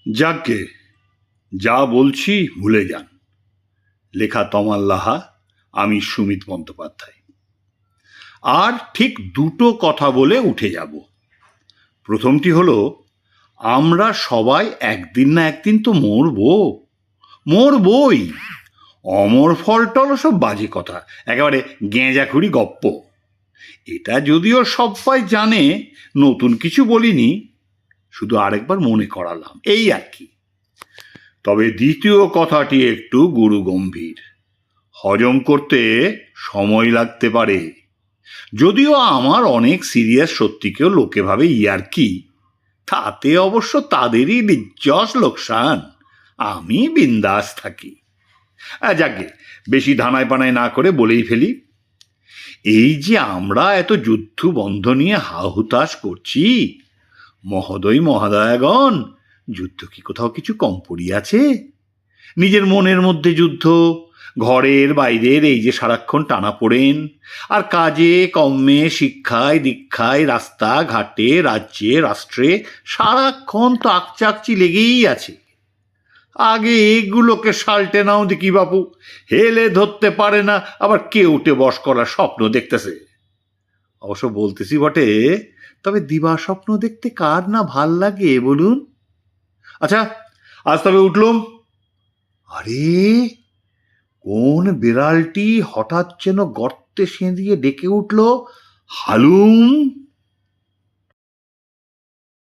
যাকগে, যা বলছি ভুলে যান। লেখা তমাল লাহা, আমি সুমিত বন্দ্যোপাধ্যায়। আর ঠিক দুটো কথা বলে উঠে যাব। প্রথমটি হলো, আমরা সবাই একদিন না একদিন তো মরবই। অমর ফলটল সব বাজে কথা, একেবারে গেঁজাখুরি গপ্প। এটা যদিও সবাই জানে, নতুন কিছু বলিনি, শুধু আরেকবার মনে করালাম, এই আর কি। তবে দ্বিতীয় কথাটি একটু গুরুগম্ভীর, হজম করতে সময় লাগতে পারে। যদিও আমার অনেক সিরিয়াস সত্যিকেও লোকে ভাবে ইয়ার্কি, তাতে অবশ্য তাদেরই নির্যশ লোকসান। আমি বিন্দাস থাকি। যাকে বেশি ধানায় পানায় না করে বলেই ফেলি, এই যে আমরা এত যুদ্ধ বন্ধ নিয়ে হাহুতাশ করছি, মহোদয় মহোদয়াগণ, যুদ্ধ কি কোথাও কিছু কম পড়িয়াছে? নিজের মনের মধ্যে যুদ্ধ, ঘরের বাইরের এই যে সারাক্ষণ টানা পড়েন, আর কাজে কর্মে শিক্ষায় দীক্ষায় রাস্তা ঘাটে রাজ্যে রাষ্ট্রে সারাক্ষণ তো আকচাকচি লেগেই আছে। আগে এগুলোকে সালটে নাও দেখি বাপু, হেলে ধরতে পারে না, আবার কে উঠে বস করার স্বপ্ন দেখতেছে। অবশ্য বলতেছি বটে, তবে দিবা স্বপ্ন দেখতে কার না ভাল লাগে বলুন? আচ্ছা, আজ তবে উঠলুম। আরে, কোন বিড়ালটি হঠাৎ যেন গর্তে সেঁধিয়ে ডেকে উঠল, হালুম।